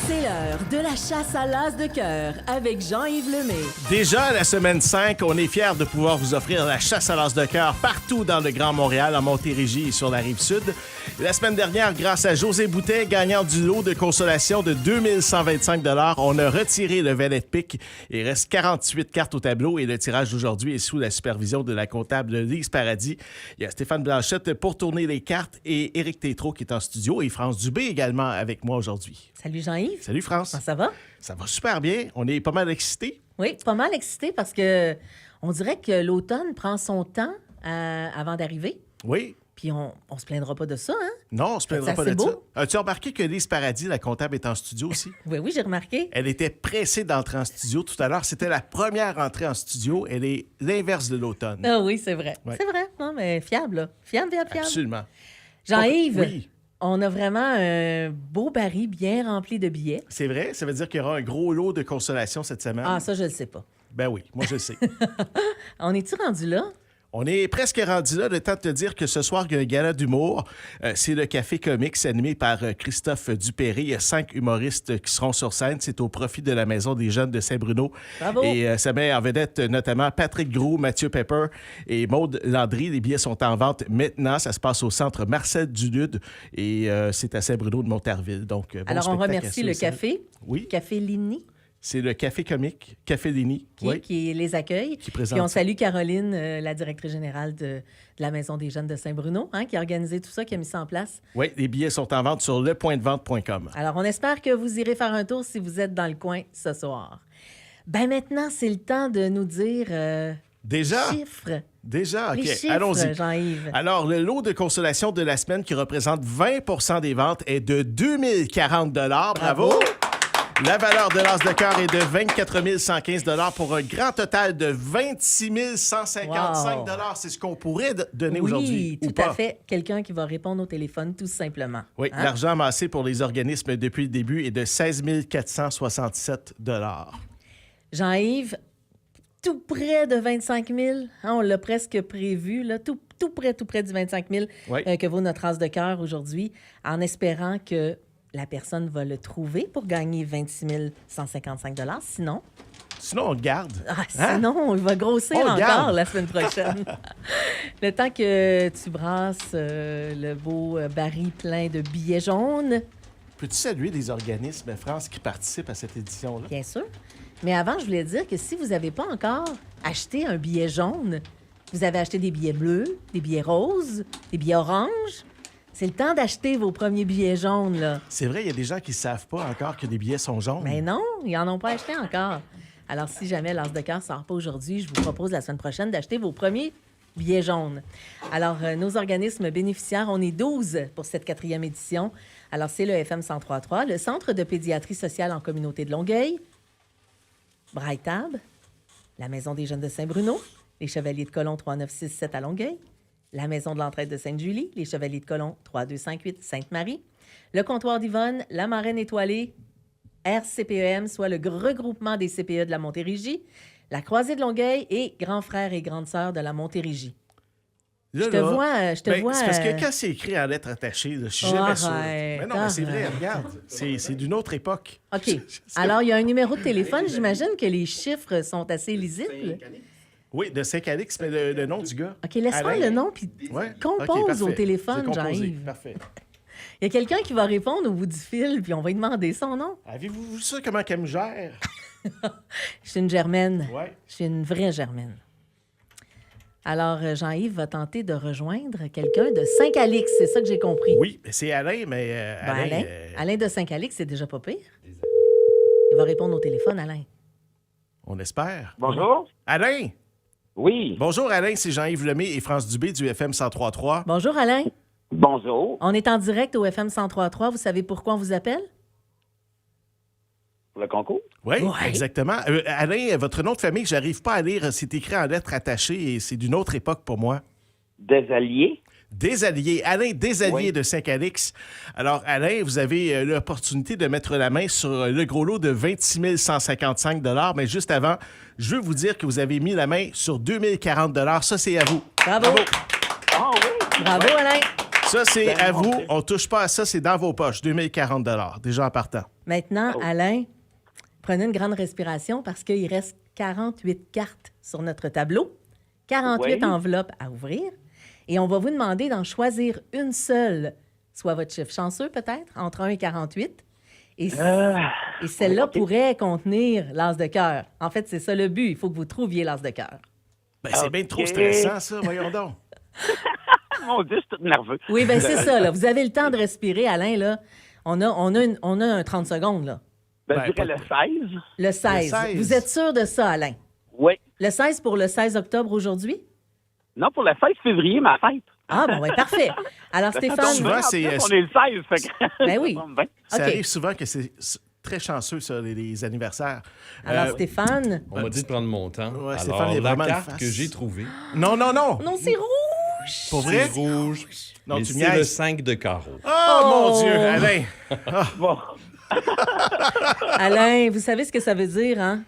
C'est l'heure de la chasse à l'as de cœur avec Jean-Yves Lemay. Déjà, la semaine 5, on est fiers de pouvoir vous offrir la chasse à l'as de cœur partout dans le Grand Montréal, en Montérégie et sur la Rive-Sud. La semaine dernière, grâce à José Boutet, gagnant du lot de consolation de 2125 $, on a retiré le valet de pique. Il reste 48 cartes au tableau et le tirage d'aujourd'hui est sous la supervision de la comptable Lise Paradis. Il y a Stéphane Blanchette pour tourner les cartes et Éric Tétrault qui est en studio et France Dubé également avec moi aujourd'hui. Salut Jean-Yves. Salut France. Comment ça va? Ça va super bien. On est pas mal excités. Oui, pas mal excité parce que on dirait que l'automne prend son temps avant d'arriver. Oui. Puis on se plaindra pas de ça, hein? Non, on se plaindra pas C'est de ça. beau. As-tu remarqué que Lise Paradis, la comptable, est en studio aussi? Oui, j'ai remarqué. Elle était pressée d'entrer en studio tout à l'heure. C'était la première entrée en studio. Elle est l'inverse de l'automne. Ah oui, c'est vrai. Ouais. C'est vrai. Non, mais fiable, là. Fiable. Absolument. Jean-Yves, Oui, on a vraiment un beau baril bien rempli de billets. c'est vrai. Ça veut dire qu'il y aura un gros lot de consolation cette semaine. Ah, ça, je le sais pas. Ben oui, moi je le sais. On est-tu rendu là? On est presque rendu là. Le temps de te dire que ce soir, il y a un gala d'humour. C'est le Café Comics animé par Christophe Dupéry. Il y a 5 humoristes qui seront sur scène. C'est au profit de la Maison des Jeunes de Saint-Bruno. Bravo! Et ça met en vedette notamment Patrick Groux, Mathieu Pepper et Maude Landry. Les billets sont en vente maintenant. Ça se passe au centre Marcel Dulude et c'est à Saint-Bruno de Montarville. Donc, bon Alors, on spectacle remercie à le ça. café. Oui, Café Ligny, c'est le Café Comique, Café Léni. Oui. qui les accueille. Qui présente Puis on ça. salue Caroline, la directrice générale de la Maison des Jeunes de Saint-Bruno, hein, qui a organisé tout ça, qui a mis ça en place. Oui, les billets sont en vente sur lepointdevente.com. Alors, on espère que vous irez faire un tour si vous êtes dans le coin ce soir. Ben maintenant, c'est le temps de nous dire Déjà? chiffres. Déjà, OK. Les chiffres, Allons-y. Jean-Yves. Alors, le lot de consolation de la semaine qui représente 20 des ventes est de 2040 $. Bravo! La valeur de l'as de cœur est de 24 115 $ pour un grand total de 26 155 Wow. $. C'est ce qu'on pourrait donner aujourd'hui. Oui, ou tout pas. à fait. Quelqu'un qui va répondre au téléphone, tout simplement. Oui, Hein? l'argent amassé pour les organismes depuis le début est de 16 467 $. Jean-Yves, tout près de 25 000. Hein, on l'a presque prévu, là, tout près du 25 000 Oui. que vaut notre as de cœur aujourd'hui, en espérant que la personne va le trouver pour gagner 26 155 $. Sinon, Sinon, on le garde. Hein? sinon, il va grossir On le encore garde. la semaine prochaine. Le temps que tu brasses le beau baril plein de billets jaunes, Peux-tu saluer les organismes, France, qui participent à cette édition-là? bien sûr. Mais avant, je voulais dire que si vous n'avez pas encore acheté un billet jaune, vous avez acheté des billets bleus, des billets roses, des billets oranges, c'est le temps d'acheter vos premiers billets jaunes, là. C'est vrai, il y a des gens qui ne savent pas encore que les billets sont jaunes. Mais non, ils n'en ont pas acheté encore. Alors, si jamais l'As de cœur ne sort pas aujourd'hui, je vous propose la semaine prochaine d'acheter vos premiers billets jaunes. Alors, nos organismes bénéficiaires, on est 12 pour cette 4e édition. Alors, c'est le FM 103.3, le Centre de pédiatrie sociale en communauté de Longueuil, Braille-Tab, la Maison des Jeunes de Saint-Bruno, les Chevaliers de Colomb 3967 à Longueuil, la Maison de l'Entraide de Sainte-Julie, les Chevaliers de Colomb 3258 Sainte-Marie, le Comptoir d'Yvonne, la Marraine étoilée, RCPEM, soit le regroupement des CPE de la Montérégie, la Croisée de Longueuil et Grands frères et grandes sœurs de la Montérégie. Là, Je te là, vois, je te ben, vois. C'est parce que quand c'est écrit en lettres attachées, là, je suis jamais sûr. Arrête, Mais non, mais c'est vrai, arrête. regarde. C'est d'une autre époque. OK. Alors, il y a un numéro de téléphone. J'imagine que les chiffres sont assez lisibles. Oui, de Saint-Calix, mais le nom du gars. OK, laisse-moi Alain. le nom, puis Ouais. compose OK, parfait. au téléphone, C'est composé. Jean-Yves. Parfait. Il y a quelqu'un qui va répondre au bout du fil, puis on va lui demander son nom. Avez-vous vu ça, comment qu'elle me gère? Je suis une germaine. Ouais. Je suis une vraie germaine. Alors, Jean-Yves va tenter de rejoindre quelqu'un de Saint-Calix. C'est ça que j'ai compris. Oui, c'est Alain, mais Ben, Alain... Alain, Alain de Saint-Calix, c'est déjà pas pire. Il va répondre au téléphone, Alain. On espère. Bonjour. Alain! Oui. Bonjour Alain, c'est Jean-Yves Lemay et France Dubé du FM 103.3. Bonjour, Alain. Bonjour. On est en direct au FM 103.3. Vous savez pourquoi on vous appelle? Pour le concours? Oui, Ouais. exactement. Alain, votre nom de famille, j'arrive pas à lire. C'est écrit en lettres attachées et c'est d'une autre époque pour moi. Des alliés? Desalliés. Alain Desalliés Oui. de Saint-Calix. Alors, Alain, vous avez l'opportunité de mettre la main sur le gros lot de 26 155 $. Mais juste avant, je veux vous dire que vous avez mis la main sur 2040 $. Ça, c'est à vous. Bravo. Ah oui? Bravo, Alain. Ça, c'est Ben, à mon vous. Dieu. On touche pas à ça, c'est dans vos poches. 2040 déjà en partant. Maintenant, Oh. Alain, prenez une grande respiration parce qu'il reste 48 cartes sur notre tableau, 48 Oui. enveloppes à ouvrir. Et on va vous demander d'en choisir une seule, soit votre chiffre chanceux peut-être, entre 1 et 48. Et, et celle-là OK. pourrait contenir l'as de cœur. En fait, c'est ça le but. Il faut que vous trouviez l'as de cœur. Ben, c'est bien trop OK. stressant, ça. Voyons donc. Mon Dieu, je suis tout nerveux. Oui, bien c'est ça. Là. Vous avez le temps de respirer, Alain. Là. On a un 30 secondes. Là. Ben, Ben, je dirais pas le 16. Le 16. 16. Vous êtes sûr de ça, Alain? Oui. Le 16 pour le 16 octobre aujourd'hui? Non, pour le 16 février, ma fête. Ah, bon, ouais, parfait. Alors, Ça tombe Stéphane, souvent, bien, en c'est- plus, on est le 16. Fait que... Ben oui. ça tombe bien. Ça OK. arrive souvent que c'est très chanceux, ça, les anniversaires. alors Euh, Stéphane, On m'a dit de prendre mon temps. Ouais, Alors, Stéphane, il est la vraiment une carte face. que j'ai trouvée, Non, non, non. non, c'est rouge! Pour vrai? c'est rouge. Non, mais tu c'est le niaises. 5 de carreau. Oh, mon Oh. Dieu, Alain. Bon. Alain, vous savez ce que ça veut dire, hein?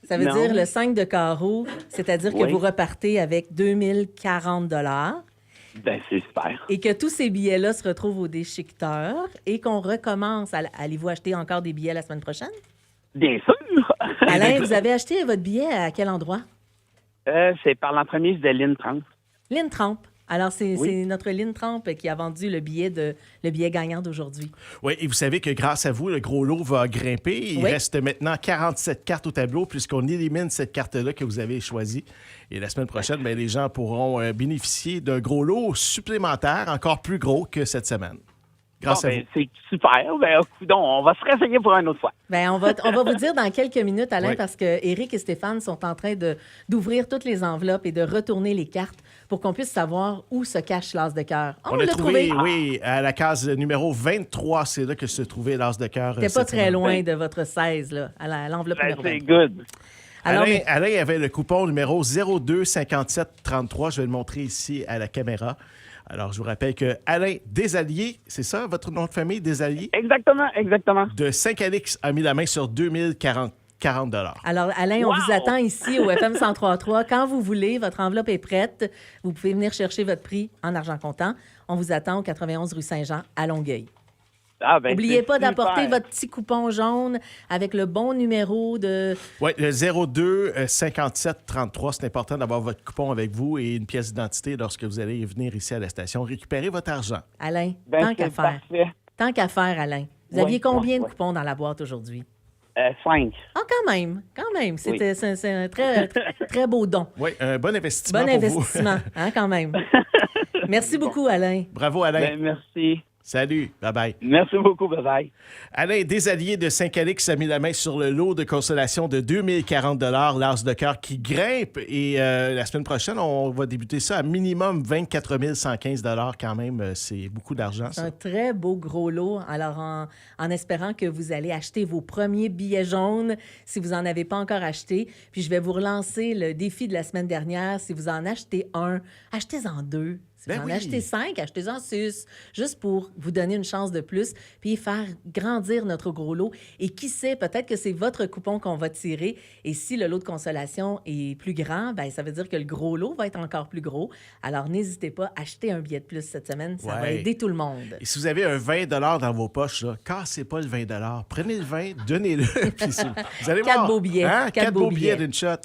Ça veut Non. dire le 5 de carreau, c'est-à-dire que Oui. vous repartez avec 2040 Ben, c'est super. et que tous ces billets-là se retrouvent au déchiqueteur et qu'on recommence. Allez-vous acheter encore des billets la semaine prochaine? Bien sûr. Alain, vous avez acheté votre billet à quel endroit? C'est par l'entremise de Lynn Trump. Lynn Trump. Alors, c'est Oui. notre Lynn Trump qui a vendu le billet gagnant d'aujourd'hui. Oui, et vous savez que grâce à vous, le gros lot va grimper. Il Oui. reste maintenant 47 cartes au tableau puisqu'on élimine cette carte-là que vous avez choisie. Et la semaine prochaine, ben, les gens pourront bénéficier d'un gros lot supplémentaire, encore plus gros que cette semaine. Grâce Bon, à vous. ben, c'est super. Ben, coudonc, on va se réessayer pour une autre fois. Bien, on va vous dire dans quelques minutes, Alain, Oui. parce que Éric et Stéphane sont en train d'ouvrir toutes les enveloppes et de retourner les cartes pour qu'on puisse savoir où se cache l'as de cœur. Oh, On on a l'a trouvé, trouvé. oui, à la case numéro 23, c'est là que se trouvait l'as de cœur. C'était pas cette très semaine. loin de votre 16, là, à l'enveloppe Ben, numéro c'est 20. good. Alors, Alain, mais- Alain avait le coupon numéro 025733. Je vais le montrer ici à la caméra. Alors, je vous rappelle que Alain Desalliés, c'est ça votre nom de famille, Desalliés, Exactement, exactement. de Saint-Calix a mis la main sur 2040 $40. Alors, Alain, on Wow! vous attend ici au FM 103.3. Quand vous voulez, votre enveloppe est prête. Vous pouvez venir chercher votre prix en argent comptant. On vous attend au 91 rue Saint-Jean à Longueuil. Ah, ben, N'oubliez c'est pas super. d'apporter votre petit coupon jaune avec le bon numéro de... Oui, le 02 57 33, c'est important d'avoir votre coupon avec vous et une pièce d'identité lorsque vous allez venir ici à la station récupérer votre argent. Alain, Ben, tant c'est qu'à faire. parfait. Tant qu'à faire, Alain. Vous Oui, aviez combien oui, de oui. coupons dans la boîte aujourd'hui? 5. Ah, quand même, quand même. C'est un très, très, très beau don. Oui, un bon investissement Bon pour vous. investissement, hein, quand même. Merci beaucoup, Alain. Bravo, Alain. Ben, merci. Salut. Bye-bye. Merci beaucoup, bye-bye. Alain Desalliés de Saint-Calix a mis la main sur le lot de consolation de 2040 l'as de cœur qui grimpe. Et la semaine prochaine, on va débuter ça à minimum 24 115 quand même. C'est beaucoup d'argent, C'est ça. un très beau gros lot. Alors, en espérant que vous allez acheter vos premiers billets jaunes si vous n'en avez pas encore acheté. Puis, je vais vous relancer le défi de la semaine dernière. Si vous en achetez un, achetez-en deux. Si Ben vous en oui. achetez 5, achetez-en 6, juste pour vous donner une chance de plus, puis faire grandir notre gros lot. Et qui sait, peut-être que c'est votre coupon qu'on va tirer. Et si le lot de consolation est plus grand, ben ça veut dire que le gros lot va être encore plus gros. Alors, n'hésitez pas, achetez un billet de plus cette semaine. Ça va Ouais. aider tout le monde. Et si vous avez un 20 dans vos poches, là, cassez pas le 20 prenez le 20, donnez-le. Puis vous allez Quatre voir. beaux billets. Hein? Quatre 4 beaux beaux billets billets. d'une shot.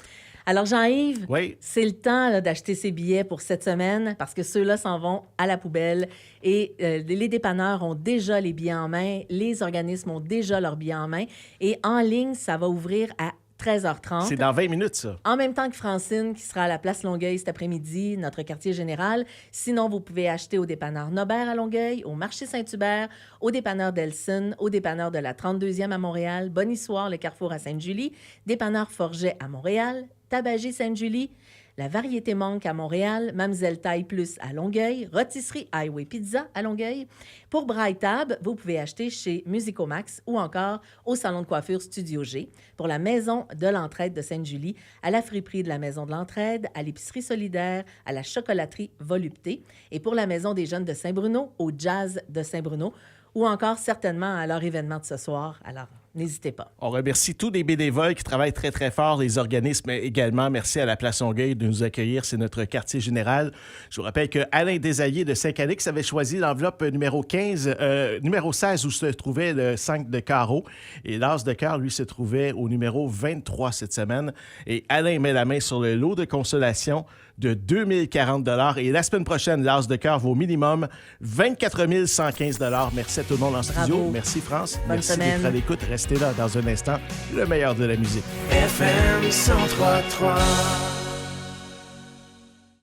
Alors, Jean-Yves, Oui. c'est le temps là, d'acheter ces billets pour cette semaine parce que ceux-là s'en vont à la poubelle et les dépanneurs ont déjà les billets en main, les organismes ont déjà leurs billets en main et en ligne, ça va ouvrir à 13h30. C'est dans 20 minutes, ça. En même temps que Francine, qui sera à la place Longueuil cet après-midi, notre quartier général. Sinon, vous pouvez acheter au dépanneur Nobert à Longueuil, au marché Saint-Hubert, au dépanneur Delson, au dépanneur de la 32e à Montréal, Bonissoire, le Carrefour à Sainte-Julie, dépanneur Forget à Montréal, Tabagie Sainte-Julie, la Variété Monk à Montréal, Mamzelle Taille Plus à Longueuil, Rôtisserie Highway Pizza à Longueuil. Pour Braille Tab, vous pouvez acheter chez Musicomax ou encore au salon de coiffure Studio G. Pour la Maison de l'Entraide de Sainte-Julie, à la friperie de la Maison de l'Entraide, à l'épicerie solidaire, à la chocolaterie Volupté. Et pour la Maison des Jeunes de Saint-Bruno, au Jazz de Saint-Bruno ou encore certainement à leur événement de ce soir. Alors, n'hésitez pas. On remercie tous les bénévoles qui travaillent très, très fort, les organismes également. Merci à la Place Longueuil de nous accueillir. C'est notre quartier général. Je vous rappelle que Alain Desailliers de Saint-Calix avait choisi l'enveloppe numéro 16 où se trouvait le 5 de carreau. Et l'as de cœur, lui, se trouvait au numéro 23 cette semaine. Et Alain met la main sur le lot de consolation de 2040 $. Et la semaine prochaine, l'as de cœur vaut minimum 24 115 $. Merci à tout le monde en studio. Bravo. Merci, France. Bonne Merci semaine. d'être à l'écoute. Restez là dans un instant. Le meilleur de la musique. FM 103.3.